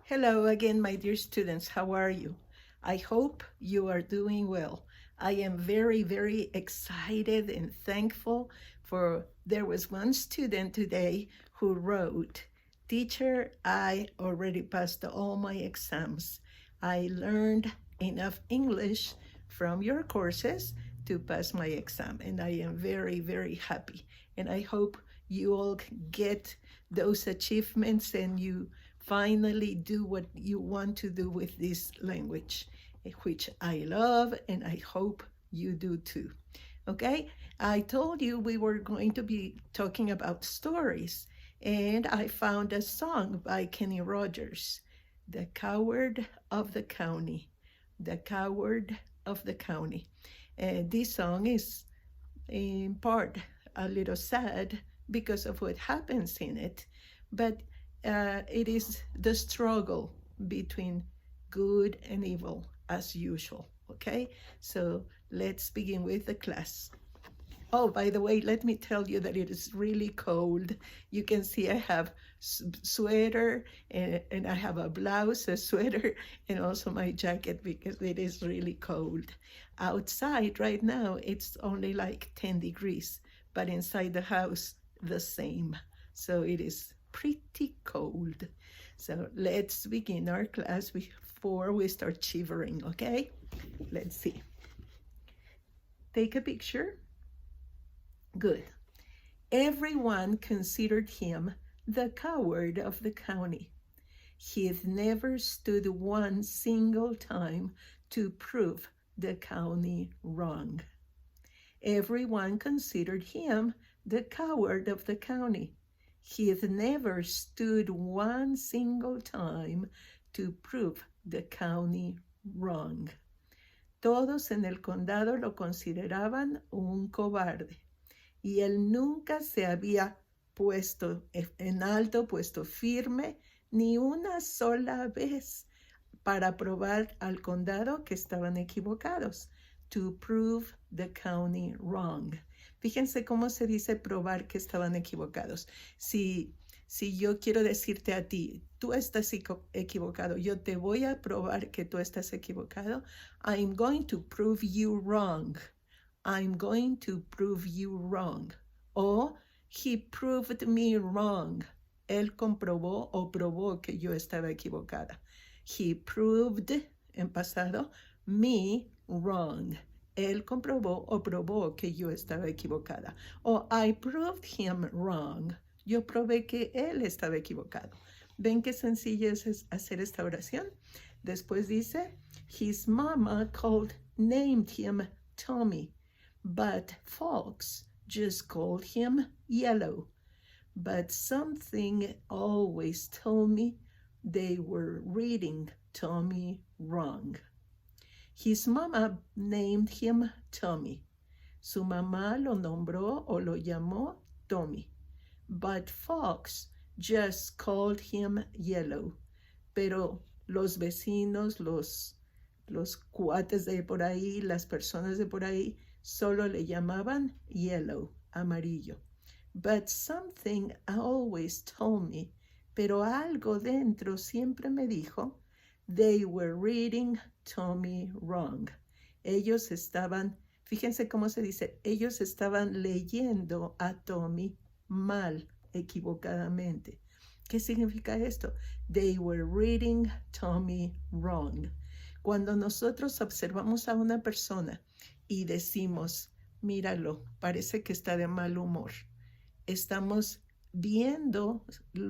Hello again, my dear students. How are you? I hope you are doing well. I am very, very excited and thankful for there was one student today who wrote, Teacher, I already passed all my exams. I learned enough English from your courses to pass my exam, and I am very, very happy. And I hope you all get those achievements and you finally do what you want to do with this language, which I love and I hope you do too. Okay, I told you we were going to be talking about stories, and I found a song by Kenny Rogers, The Coward of the County. The Coward of the County. And this song is in part a little sad because of what happens in it, but it is the struggle between good and evil as usual. Okay, so let's begin with the class. Oh, by the way, let me tell you that it is really cold. You can see I have sweater and I have a blouse, a sweater, and also my jacket because it is really cold. Outside right now, it's only like 10 degrees, but inside the house, the same. So it is pretty cold. So let's begin our class before we start shivering, okay? Let's see. Take a picture. Good. Everyone considered him the coward of the county. He had never stood one single time to prove the county wrong. Everyone considered him the coward of the county. He had never stood one single time to prove the county wrong. Todos en el condado lo consideraban un cobarde. Y él nunca se había puesto en alto, puesto firme, ni una sola vez para probar al condado que estaban equivocados. To prove the county wrong. Fíjense cómo se dice probar que estaban equivocados. Si yo quiero decirte a ti, tú estás equivocado, yo te voy a probar que tú estás equivocado, I'm going to prove you wrong. I'm going to prove you wrong. O he proved me wrong. Él comprobó o probó que yo estaba equivocada. He proved, en pasado, me wrong. Él comprobó o probó que yo estaba equivocada. O I proved him wrong. Yo probé que él estaba equivocado. ¿Ven qué sencilla es hacer esta oración? Después dice, his mama named him Tommy. But folks just called him Yellow. But something always told me they were reading Tommy wrong. His mama named him Tommy. Su mamá lo nombró o lo llamó Tommy. But folks just called him Yellow. Pero los vecinos, los cuates de por ahí, las personas de por ahí, solo le llamaban Yellow, amarillo. But something always told me, pero algo dentro siempre me dijo, they were reading Tommy wrong. Ellos estaban, fíjense cómo se dice, ellos estaban leyendo a Tommy mal, equivocadamente. ¿Qué significa esto? They were reading Tommy wrong. Cuando nosotros observamos a una persona y decimos, míralo, parece que está de mal humor, estamos viendo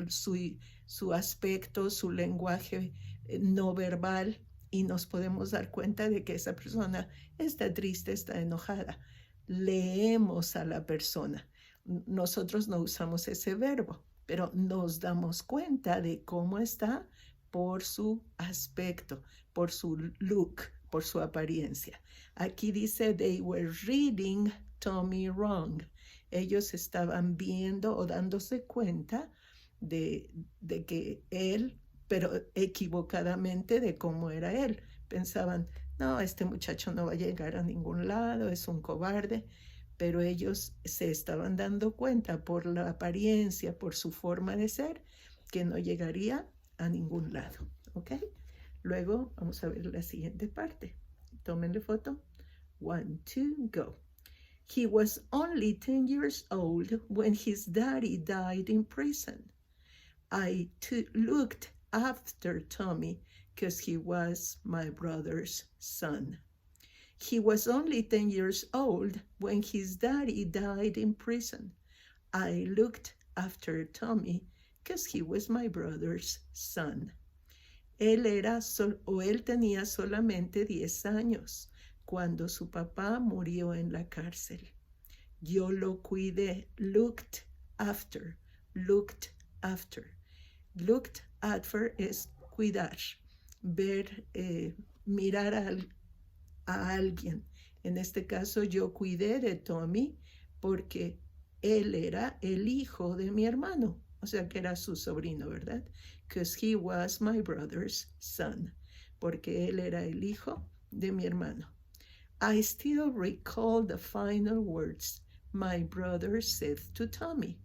su aspecto, su lenguaje no verbal y nos podemos dar cuenta de que esa persona está triste, está enojada. Leemos a la persona. Nosotros no usamos ese verbo, pero nos damos cuenta de cómo está por su aspecto, por su look, por su apariencia. Aquí dice, they were reading Tommy wrong. Ellos estaban viendo o dándose cuenta de que él, pero equivocadamente de cómo era él. Pensaban, no, este muchacho no va a llegar a ningún lado, es un cobarde. Pero ellos se estaban dando cuenta por la apariencia, por su forma de ser, que no llegaría a ningún lado. ¿ok? Luego vamos a ver la siguiente parte. Tómenle foto. 1, 2, go. He was only 10 years old when his daddy died in prison. I looked after Tommy because he was my brother's son. He was only 10 years old when his daddy died in prison. I looked after Tommy because he was my brother's son. Él tenía solamente 10 años cuando su papá murió en la cárcel. Yo lo cuidé. Looked after. Looked after. Looked after es cuidar, ver, mirar a alguien. En este caso yo cuidé de Tommy porque él era el hijo de mi hermano, o sea que era su sobrino, ¿verdad? Because he was my brother's son, porque él era el hijo de mi hermano. I still recall the final words my brother said to Tommy.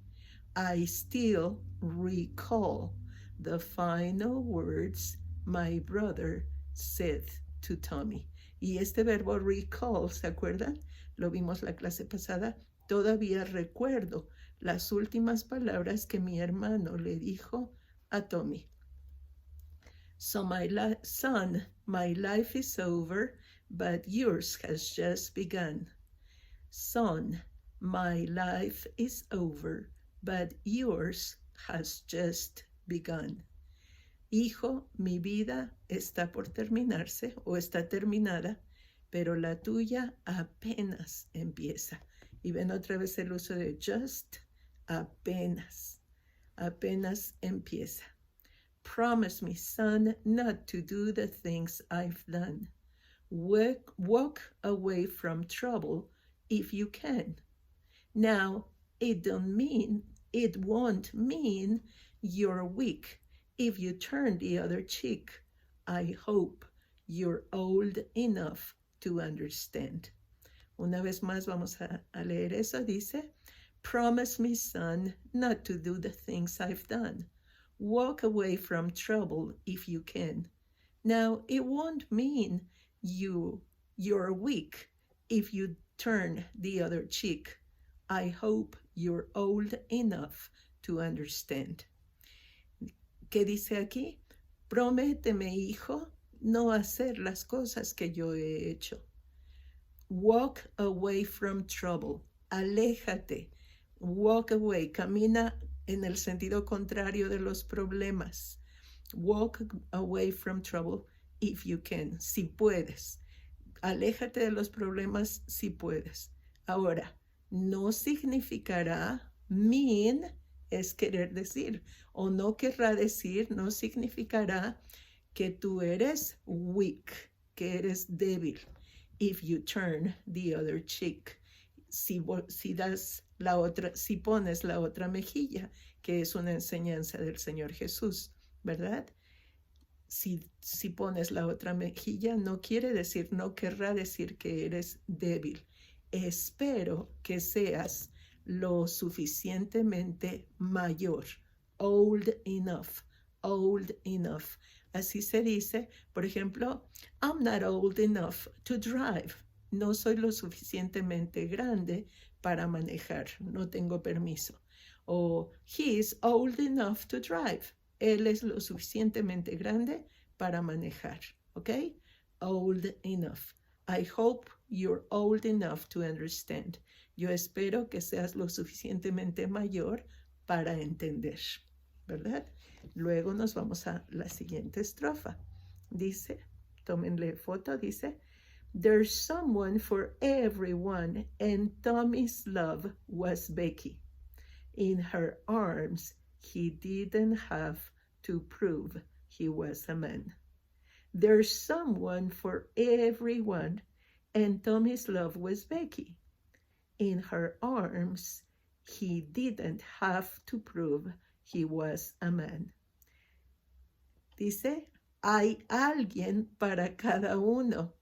I still recall the final words my brother said to Tommy. Y este verbo recall, ¿se acuerdan? Lo vimos la clase pasada. Todavía recuerdo las últimas palabras que mi hermano le dijo a Tommy. So my son, my life is over, but yours has just begun. Son, my life is over, but yours has just begun. Hijo, mi vida está por terminarse o está terminada, pero la tuya apenas empieza. Y ven otra vez el uso de just, apenas, apenas empieza. Promise me, son, not to do the things I've done. Walk away from trouble if you can. Now, it won't mean you're weak if you turn the other cheek. I hope you're old enough to understand. Una vez más vamos a leer eso. Dice, promise me, son, not to do the things I've done. Walk away from trouble if you can. Now, it won't mean you're weak if you turn the other cheek. I hope you're old enough to understand. ¿Qué dice aquí? Prométeme, hijo, no hacer las cosas que yo he hecho. Walk away from trouble. Aléjate. Walk away. Camina en el sentido contrario de los problemas. Walk away from trouble if you can. Si puedes. Aléjate de los problemas si puedes. Ahora, no significará mean es querer decir, o no querrá decir, no significará que tú eres weak, que eres débil. If you turn the other cheek, si pones la otra mejilla, que es una enseñanza del Señor Jesús, ¿verdad? Si pones la otra mejilla, no quiere decir, no querrá decir que eres débil. Espero que seas lo suficientemente mayor, old enough. Así se dice, por ejemplo, I'm not old enough to drive. No soy lo suficientemente grande para manejar, no tengo permiso. O he is old enough to drive. Él es lo suficientemente grande para manejar, ¿ok? Old enough. I hope you're old enough to understand. Yo espero que seas lo suficientemente mayor para entender, ¿verdad? Luego nos vamos a la siguiente estrofa. Dice, tómenle foto, dice, there's someone for everyone, and Tommy's love was Becky. In her arms, he didn't have to prove he was a man. There's someone for everyone, and Tommy's love was Becky. In her arms, he didn't have to prove he was a man. Dice, hay alguien para cada uno.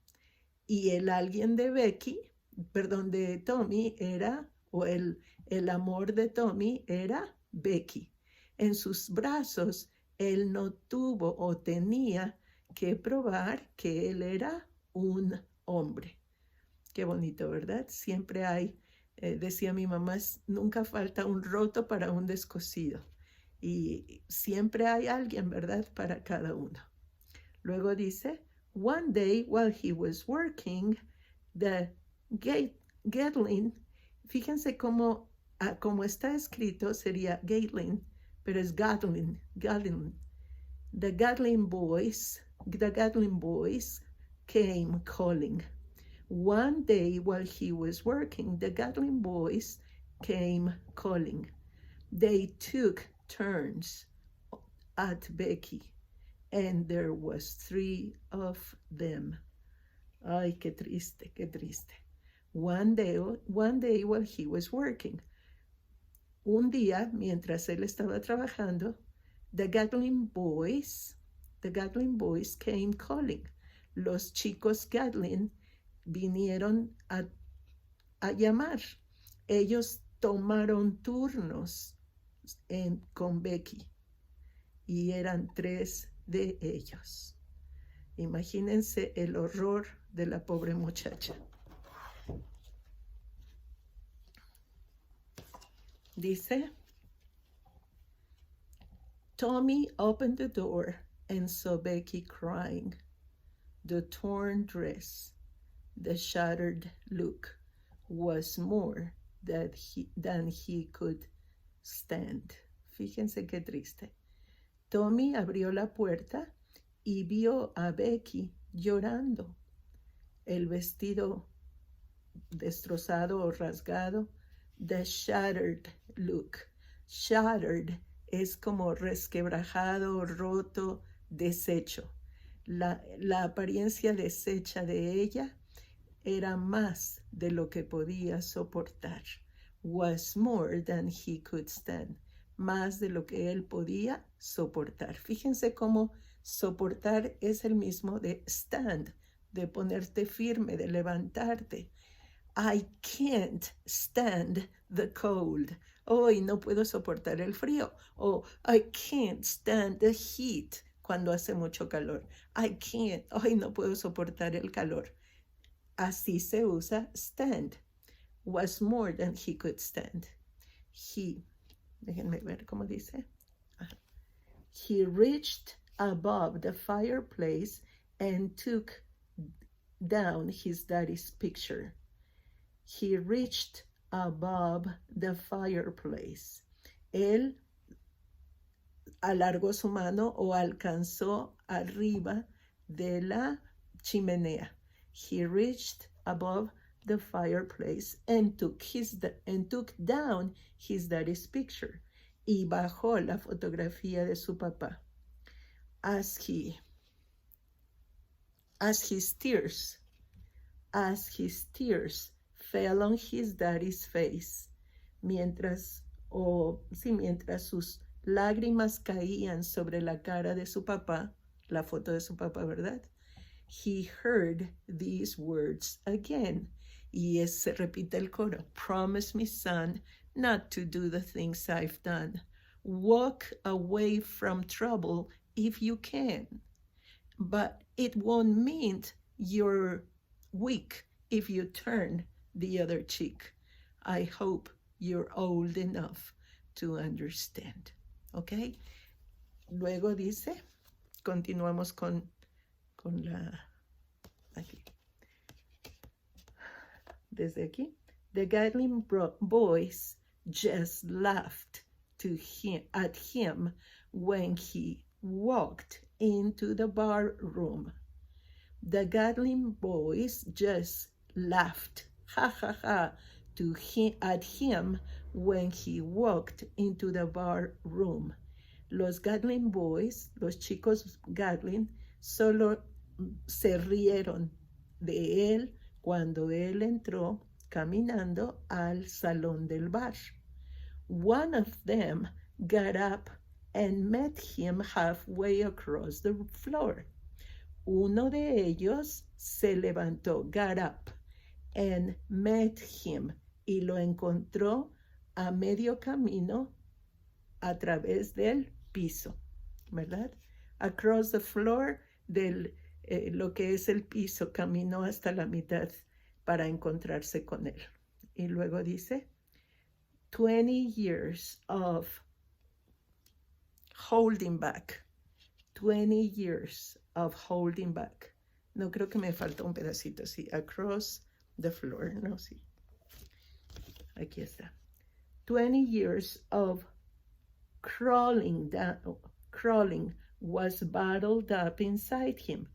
Y el alguien de de Tommy era, o el amor de Tommy era Becky. En sus brazos Él no tuvo o tenía que probar que él era un hombre. Qué bonito, ¿verdad? Siempre hay, decía mi mamá, nunca falta un roto para un descosido. Y siempre hay alguien, ¿verdad? Para cada uno. Luego dice, one day while he was working, the Gatling, fíjense cómo, como está escrito sería Gatling, pero es Gatling, Gatling. The Gatling boys came calling. One day while he was working, the Gatling boys came calling. They took turns at Becky, and there was 3 of them. Ay, qué triste, qué triste. One day while he was working. Un día, mientras él estaba trabajando, the Gatling boys came calling. Los chicos Gatling vinieron a llamar. Ellos tomaron turnos con Becky y eran 3 de ellos. Imagínense el horror de la pobre muchacha. Dice, Tommy opened the door and saw Becky crying. The torn dress, the shattered look was more than he could stand. Fíjense qué triste. Tommy abrió la puerta y vio a Becky llorando. El vestido destrozado o rasgado, the shattered look. Shattered es como resquebrajado, roto, deshecho. La apariencia deshecha de ella era más de lo que podía soportar. Was more than he could stand. Más de lo que él podía soportar. Fíjense cómo soportar es el mismo de stand, de ponerte firme, de levantarte. I can't stand the cold. Hoy no puedo soportar el frío. O I can't stand the heat cuando hace mucho calor. I can't. Hoy no puedo soportar el calor. Así se usa stand. Was more than he could stand. Déjenme ver cómo dice. He reached above the fireplace and took down his daddy's picture. He reached above the fireplace. Él alargó su mano o alcanzó arriba de la chimenea. He reached above the fireplace and took down his daddy's picture. Y bajó la fotografía de su papá. As his tears fell on his daddy's face, mientras sus lágrimas caían sobre la cara de su papá, la foto de su papá, ¿verdad? He heard these words again. Y se repite el coro. Promise me, son, not to do the things I've done. Walk away from trouble if you can. But it won't mean you're weak if you turn the other cheek. I hope you're old enough to understand. ¿Ok? Luego dice, continuamos con aquí. Desde aquí. The Gatling boys just laughed at him when he walked into the bar room. The Gatling boys just laughed, ha ha ha, at him when he walked into the bar room. Los Gatling boys, los chicos Gatling, solo se rieron de él cuando él entró caminando al salón del bar. One of them got up and met him halfway across the floor. Uno de ellos se levantó, got up, and met him, y lo encontró a medio camino a través del piso. ¿verdad? Across the floor, lo que es el piso, caminó hasta la mitad para encontrarse con él. Y luego dice, 20 years of holding back. 20 years of holding back. No, creo que me falta un pedacito, sí. Across the floor, no, sí. Aquí está. 20 years of crawling was bottled up inside him.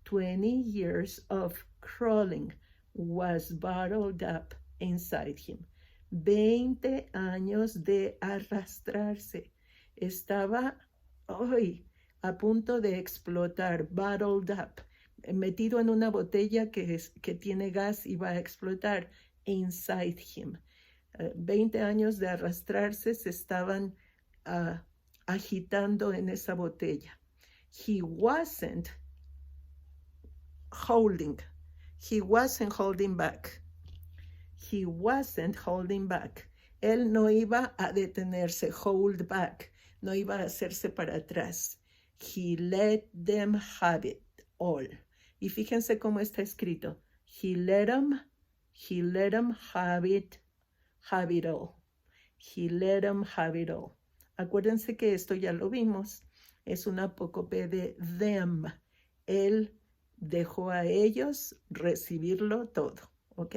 20 years of crawling was bottled up inside him. 20 años de arrastrarse. Estaba hoy a punto de explotar, bottled up, metido en una botella que tiene gas y va a explotar, inside him. 20 años de arrastrarse se estaban agitando en esa botella. He wasn't holding back. He wasn't holding back. Él no iba a detenerse, hold back, no iba a hacerse para atrás. He let them have it all. Y fíjense cómo está escrito. He let them have it all. He let them have it all. Acuérdense que esto ya lo vimos. Es un apócope de them. Él dejó a ellos recibirlo todo, ¿ok?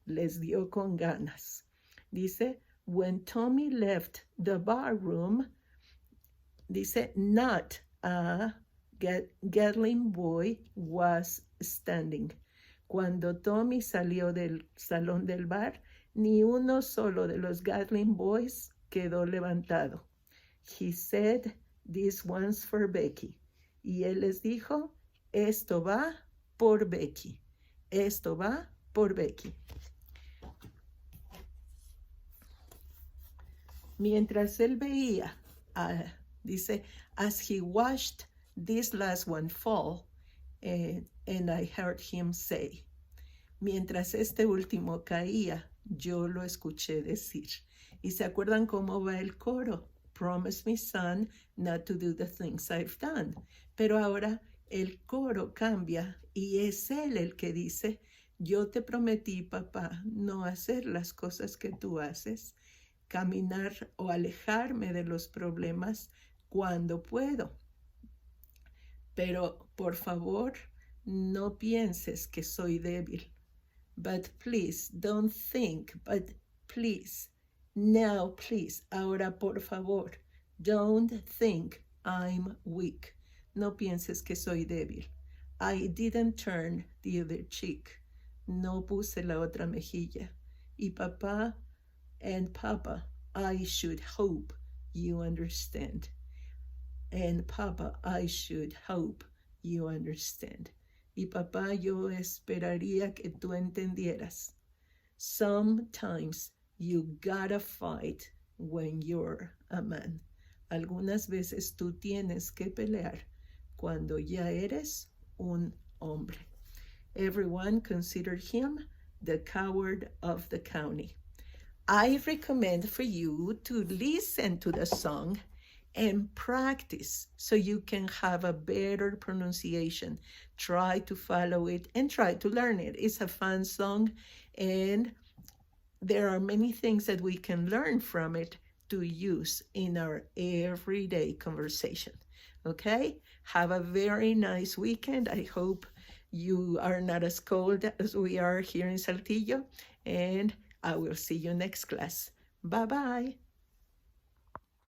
Les dio con ganas. Dice, when Tommy left the bar room, dice, not a Gatling boy was standing. Cuando Tommy salió del salón del bar, ni uno solo de los Gatling boys quedó levantado. He said, this one's for Becky. Y él les dijo, esto va por Becky. Esto va por Becky. Mientras él veía, dice, as he watched this last one fall, and I heard him say, mientras este último caía, yo lo escuché decir. ¿Y se acuerdan cómo va el coro? Promise me, son, not to do the things I've done. Pero ahora el coro cambia y es él el que dice, yo te prometí, papá, no hacer las cosas que tú haces, caminar o alejarme de los problemas cuando puedo. Pero, por favor, no pienses que soy débil. But please, don't think, but please, now please, ahora por favor, don't think I'm weak. No pienses que soy débil. I didn't turn the other cheek. No puse la otra mejilla. Y papá and Papa, I should hope you understand. And Papa, I should hope you understand. Y papá, yo esperaría que tú entendieras. Sometimes you gotta fight when you're a man. Algunas veces tú tienes que pelear cuando ya eres un hombre. Everyone considered him the coward of the county. I recommend for you to listen to the song and practice so you can have a better pronunciation. Try to follow it and try to learn it. It's a fun song, and there are many things that we can learn from it to use in our everyday conversation. Okay? Have a very nice weekend. I hope you are not as cold as we are here in Saltillo, and I will see you next class. Bye-bye.